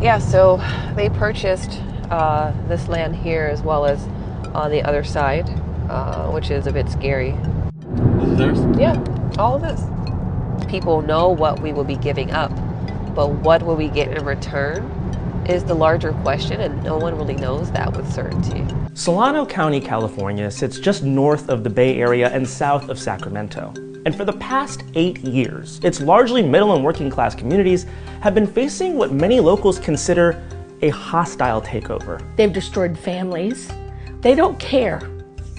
Yeah, so they purchased this land here as well as on the other side, which is a bit scary. This is theirs? Yeah, all of this. People know what we will be giving up, but what will we get in return is the larger question, and no one really knows that with certainty. Solano County, California sits just north of the Bay Area and south of Sacramento. And for the past 8 years, its largely middle and working class communities have been facing what many locals consider a hostile takeover. They've destroyed families. They don't care.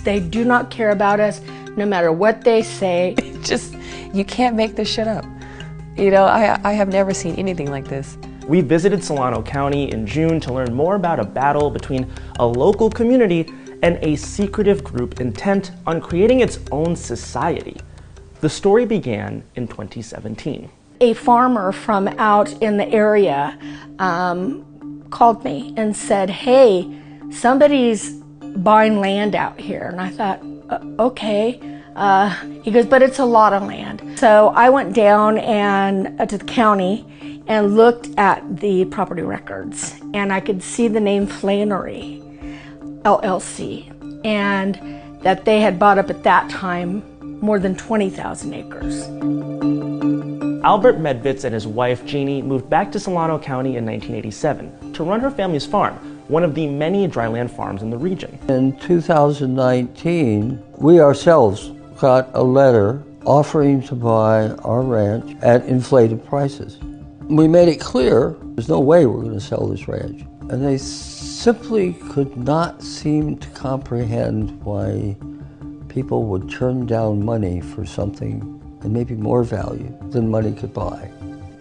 They do not care about us, no matter what they say. Just, you can't make this shit up. You know, I have never seen anything like this. We visited Solano County in June to learn more about a battle between a local community and a secretive group intent on creating its own society. The story began in 2017. A farmer from out in the area called me and said, hey, somebody's buying land out here. And I thought, okay. He goes, but it's a lot of land. So I went down and to the county and looked at the property records, and I could see the name Flannery, LLC, and that they had bought up at that time more than 20,000 acres. Albert Medvitz and his wife, Jeannie, moved back to Solano County in 1987 to run her family's farm, one of the many dryland farms in the region. In 2019, we ourselves got a letter offering to buy our ranch at inflated prices. We made it clear there's no way we're going to sell this ranch. And they simply could not seem to comprehend why people would turn down money for something and maybe more value than money could buy.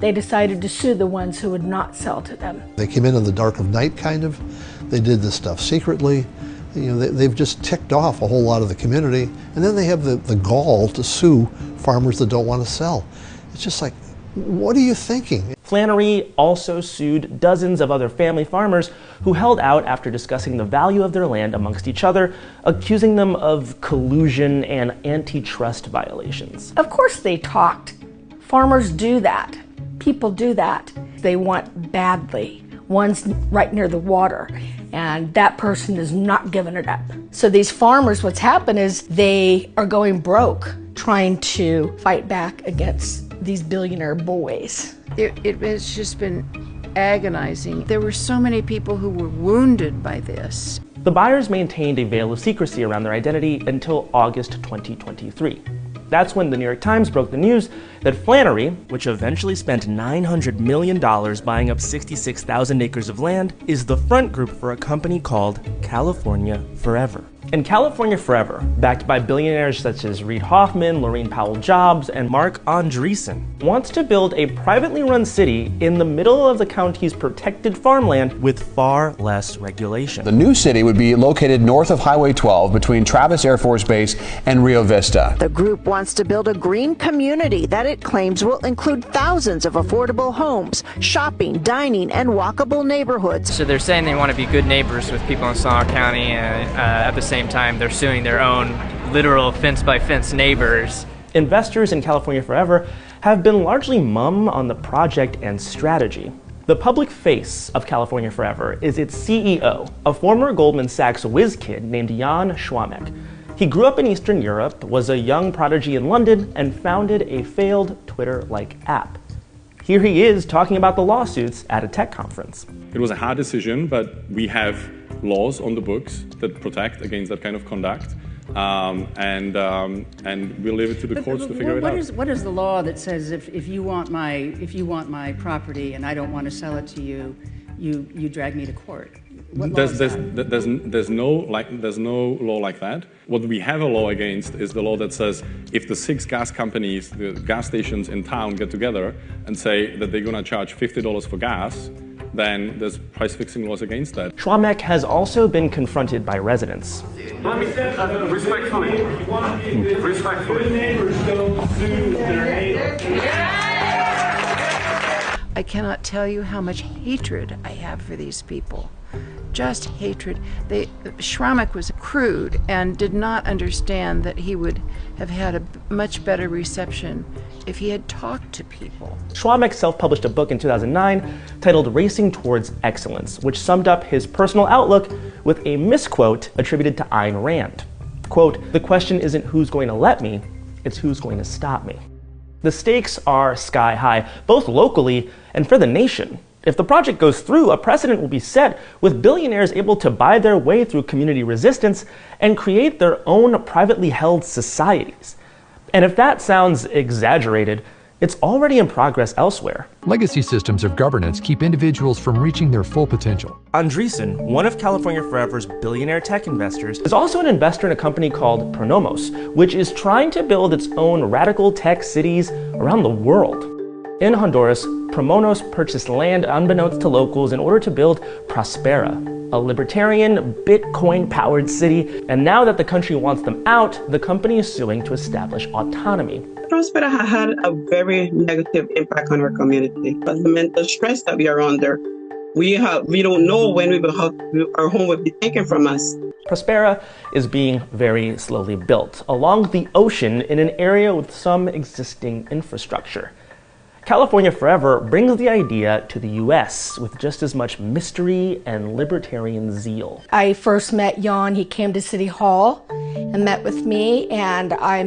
They decided to sue the ones who would not sell to them. They came in the dark of night, kind of. They did this stuff secretly. You know, they've just ticked off a whole lot of the community, and then they have the gall to sue farmers that don't want to sell. It's just like, what are you thinking? Flannery also sued dozens of other family farmers who held out after discussing the value of their land amongst each other, accusing them of collusion and antitrust violations. Of course they talked. Farmers do that. People do that. They want badly. One's right near the water, and that person is not giving it up. So these farmers, what's happened is they are going broke trying to fight back against these billionaire boys. It has just been agonizing. There were so many people who were wounded by this. The buyers maintained a veil of secrecy around their identity until August 2023. That's when the New York Times broke the news that Flannery, which eventually spent $900 million buying up 66,000 acres of land, is the front group for a company called California Forever. And California Forever, backed by billionaires such as Reid Hoffman, Laurene Powell Jobs, and Mark Andreessen, wants to build a privately run city in the middle of the county's protected farmland with far less regulation. The new city would be located north of Highway 12 between Travis Air Force Base and Rio Vista. The group wants to build a green community that it claims will include thousands of affordable homes, shopping, dining, and walkable neighborhoods. So they're saying they want to be good neighbors with people in Solano County, and at the same time they're suing their own literal fence-by-fence neighbors. Investors in California Forever have been largely mum on the project and strategy. The public face of California Forever is its CEO, a former Goldman Sachs whiz kid named Jan Schwamek. He grew up in Eastern Europe, was a young prodigy in London, and founded a failed Twitter-like app. Here he is talking about the lawsuits at a tech conference. It was a hard decision, but we have laws on the books that protect against that kind of conduct, and we'll leave it to the courts to figure it out. What is the law that says if you want my property and I don't want to sell it to you, you drag me to court? There's no law like that. What we have a law against is the law that says if the 6 gas companies, the gas stations in town get together and say that they're going to charge $50 for gas, then there's price fixing laws against that. Schwamek has also been confronted by residents. Respectfully. I cannot tell you how much hatred I have for these people. Just hatred. Schwamek was crude and did not understand that he would have had a much better reception if he had talked to people. Schwamek self-published a book in 2009 titled Racing Towards Excellence, which summed up his personal outlook with a misquote attributed to Ayn Rand. Quote, "The question isn't who's going to let me, it's who's going to stop me." The stakes are sky high, both locally and for the nation. If the project goes through, a precedent will be set with billionaires able to buy their way through community resistance and create their own privately held societies. And if that sounds exaggerated, it's already in progress elsewhere. Legacy systems of governance keep individuals from reaching their full potential. Andreessen, one of California Forever's billionaire tech investors, is also an investor in a company called Pronomos, which is trying to build its own radical tech cities around the world. In Honduras, Pronomos purchased land unbeknownst to locals in order to build Prospera, a libertarian, Bitcoin-powered city, and now that the country wants them out, the company is suing to establish autonomy. Prospera has had a very negative impact on our community. But the mental stress that we are under, we don't know when our home will be taken from us. Prospera is being very slowly built along the ocean in an area with some existing infrastructure. California Forever brings the idea to the US with just as much mystery and libertarian zeal. I first met Jan. He came to City Hall and met with me, and I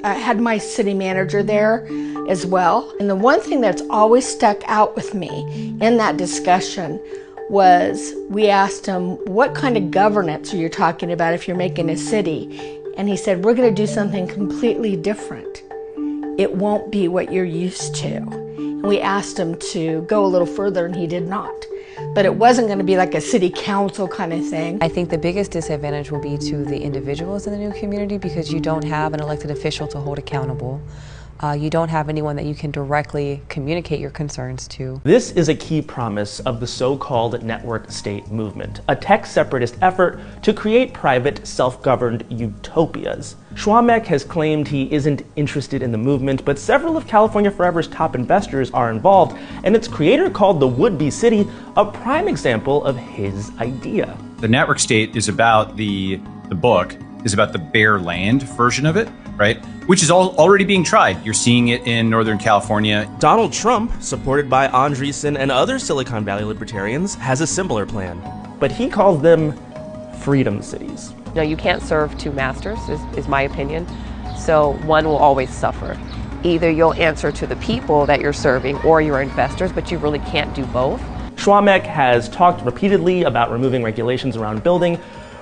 had my city manager there as well. And the one thing that's always stuck out with me in that discussion was we asked him, what kind of governance are you talking about if you're making a city? And he said, we're going to do something completely different. It won't be what you're used to. And we asked him to go a little further, and he did not. But it wasn't going to be like a city council kind of thing. I think the biggest disadvantage will be to the individuals in the new community because you don't have an elected official to hold accountable. You don't have anyone that you can directly communicate your concerns to. This is a key promise of the so-called network state movement, a tech separatist effort to create private, self-governed utopias. Schwamek has claimed he isn't interested in the movement, but several of California Forever's top investors are involved, and its creator called the would-be city a prime example of his idea. The network state is about the book, is about the bare land version of it, right? Which is already being tried. You're seeing it in Northern California. Donald Trump, supported by Andreessen and other Silicon Valley libertarians, has a similar plan. But he calls them freedom cities. No, you can't serve two masters, is my opinion. So one will always suffer. Either you'll answer to the people that you're serving or your investors, but you really can't do both. Schwamek has talked repeatedly about removing regulations around building,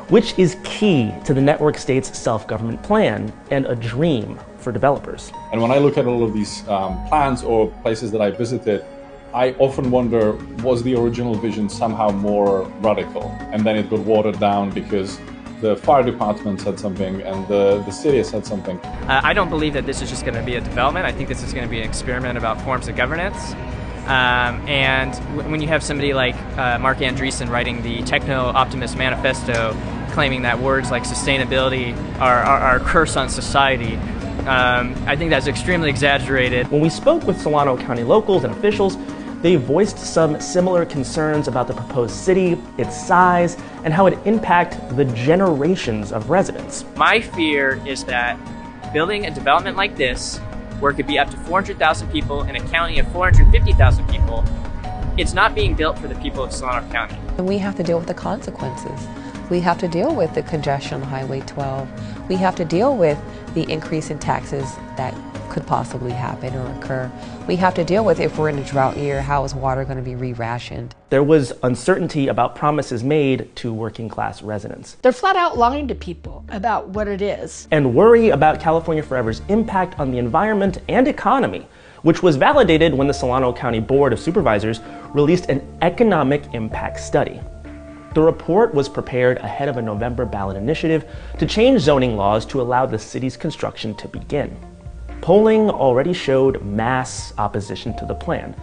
which is key to the network state's self-government plan and a dream for developers. And when I look at all of these plans or places that I visited, I often wonder, was the original vision somehow more radical? And then it got watered down because the fire department said something and the city said something. I don't believe that this is just going to be a development. I think this is going to be an experiment about forms of governance. And when you have somebody like Mark Andreessen writing the Techno-Optimist Manifesto, claiming that words like sustainability are a curse on society, I think that's extremely exaggerated. When we spoke with Solano County locals and officials, they voiced some similar concerns about the proposed city, its size, and how it impact the generations of residents. My fear is that building a development like this, where it could be up to 400,000 people in a county of 450,000 people, it's not being built for the people of Solano County. And we have to deal with the consequences. We have to deal with the congestion on Highway 12. We have to deal with the increase in taxes that could possibly happen or occur. We have to deal with, if we're in a drought year, how is water going to be re-rationed? There was uncertainty about promises made to working class residents. They're flat out lying to people about what it is. And worry about California Forever's impact on the environment and economy, which was validated when the Solano County Board of Supervisors released an economic impact study. The report was prepared ahead of a November ballot initiative to change zoning laws to allow the city's construction to begin. Polling already showed mass opposition to the plan.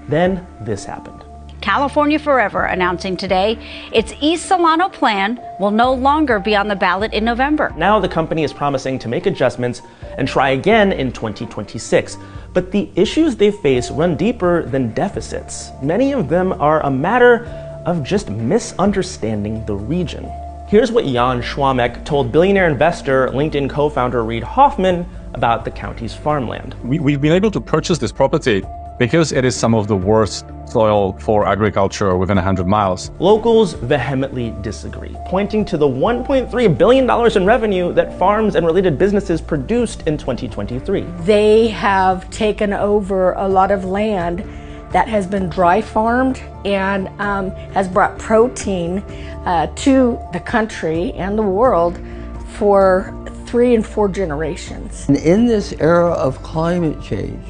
Then this happened. California Forever announcing today its East Solano plan will no longer be on the ballot in November. Now the company is promising to make adjustments and try again in 2026. But the issues they face run deeper than deficits. Many of them are a matter of just misunderstanding the region. Here's what Jan Schwamek told billionaire investor, LinkedIn co-founder Reid Hoffman about the county's farmland. We've been able to purchase this property because it is some of the worst soil for agriculture within 100 miles. Locals vehemently disagree, pointing to the $1.3 billion in revenue that farms and related businesses produced in 2023. They have taken over a lot of land that has been dry farmed and has brought protein to the country and the world for 3 and 4 generations. And in this era of climate change,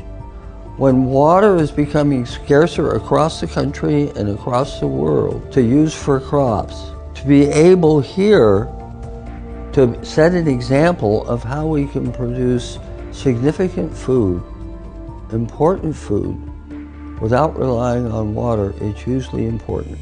when water is becoming scarcer across the country and across the world to use for crops, to be able here to set an example of how we can produce significant food, important food, without relying on water is hugely important.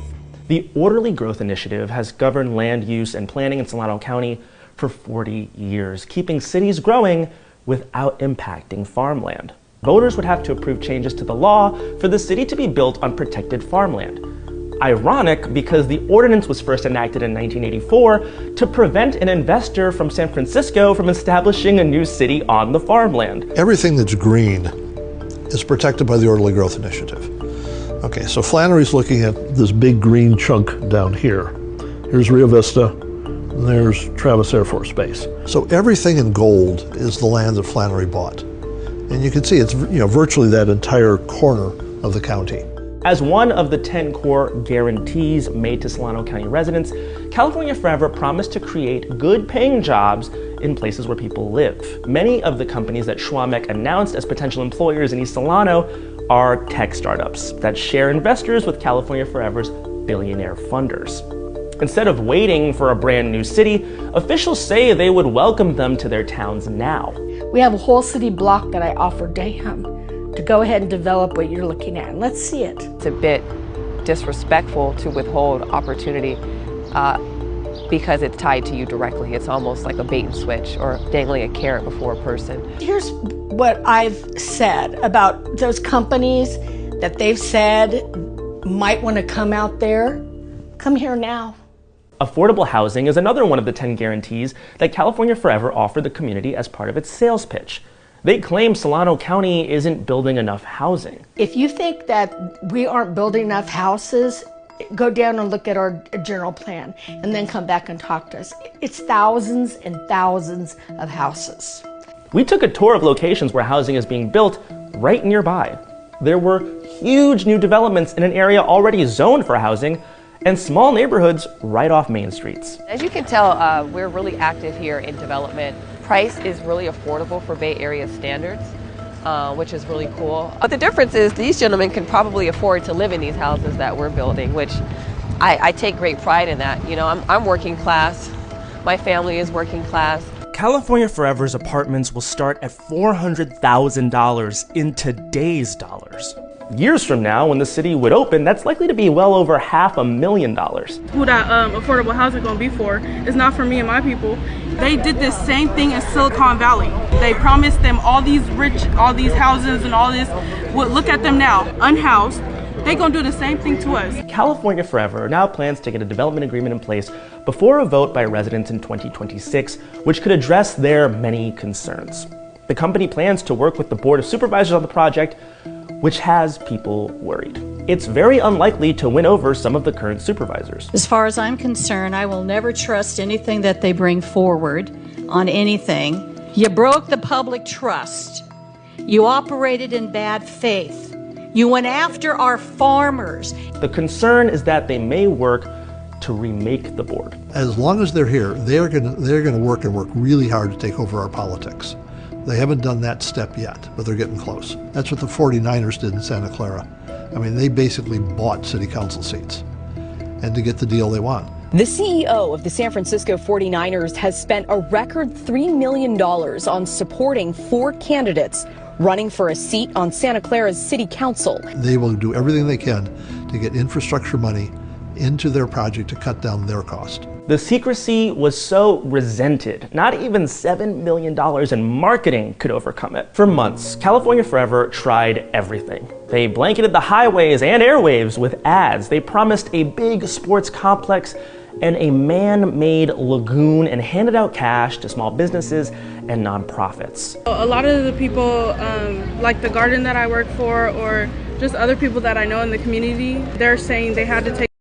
The Orderly Growth Initiative has governed land use and planning in Solano County for 40 years, keeping cities growing without impacting farmland. Voters would have to approve changes to the law for the city to be built on protected farmland. Ironic, because the ordinance was first enacted in 1984 to prevent an investor from San Francisco from establishing a new city on the farmland. Everything that's green is protected by the Orderly Growth Initiative. Okay, so Flannery's looking at this big green chunk down here. Here's Rio Vista, and there's Travis Air Force Base. So everything in gold is the land that Flannery bought. And you can see it's virtually that entire corner of the county. As one of the 10 core guarantees made to Solano County residents, California Forever promised to create good-paying jobs in places where people live. Many of the companies that Schwamek announced as potential employers in East Solano are tech startups that share investors with California Forever's billionaire funders. Instead of waiting for a brand new city, officials say they would welcome them to their towns now. We have a whole city block that I offered to him to go ahead and develop what you're looking at. And let's see it. It's a bit disrespectful to withhold opportunity because it's tied to you directly. It's almost like a bait and switch or dangling a carrot before a person. Here's what I've said about those companies that they've said might want to come out there. Come here now. Affordable housing is another one of the 10 guarantees that California Forever offered the community as part of its sales pitch. They claim Solano County isn't building enough housing. If you think that we aren't building enough houses, go down and look at our general plan and then come back and talk to us. It's thousands and thousands of houses. We took a tour of locations where housing is being built right nearby. There were huge new developments in an area already zoned for housing, and small neighborhoods right off main streets. As you can tell, we're really active here in development. Price is really affordable for Bay Area standards, which is really cool. But the difference is these gentlemen can probably afford to live in these houses that we're building, which I take great pride in that. You know, I'm working class, my family is working class. California Forever's apartments will start at $400,000 in today's dollars. Years from now, when the city would open, that's likely to be well over $500,000. Who that affordable housing gonna be for? It's not for me and my people. They did this same thing in Silicon Valley. They promised them all these houses and all this. Well, look at them now, unhoused. They gonna do the same thing to us. California Forever now plans to get a development agreement in place before a vote by residents in 2026, which could address their many concerns. The company plans to work with the Board of Supervisors on the project, which has people worried. It's very unlikely to win over some of the current supervisors. As far as I'm concerned, I will never trust anything that they bring forward on anything. You broke the public trust. You operated in bad faith. You went after our farmers. The concern is that they may work to remake the board. As long as they're here, they're going to work really hard to take over our politics. They haven't done that step yet, but they're getting close. That's what the 49ers did in Santa Clara. I mean, they basically bought city council seats and to get the deal they want. The CEO of the San Francisco 49ers has spent a record $3 million on supporting 4 candidates running for a seat on Santa Clara's city council. They will do everything they can to get infrastructure money into their project to cut down their cost. The secrecy was so resented, not even $7 million in marketing could overcome it. For months, California Forever tried everything. They blanketed the highways and airwaves with ads. They promised a big sports complex and a man-made lagoon and handed out cash to small businesses and nonprofits. A lot of the people, like the garden that I work for, or just other people that I know in the community, they're saying they had to take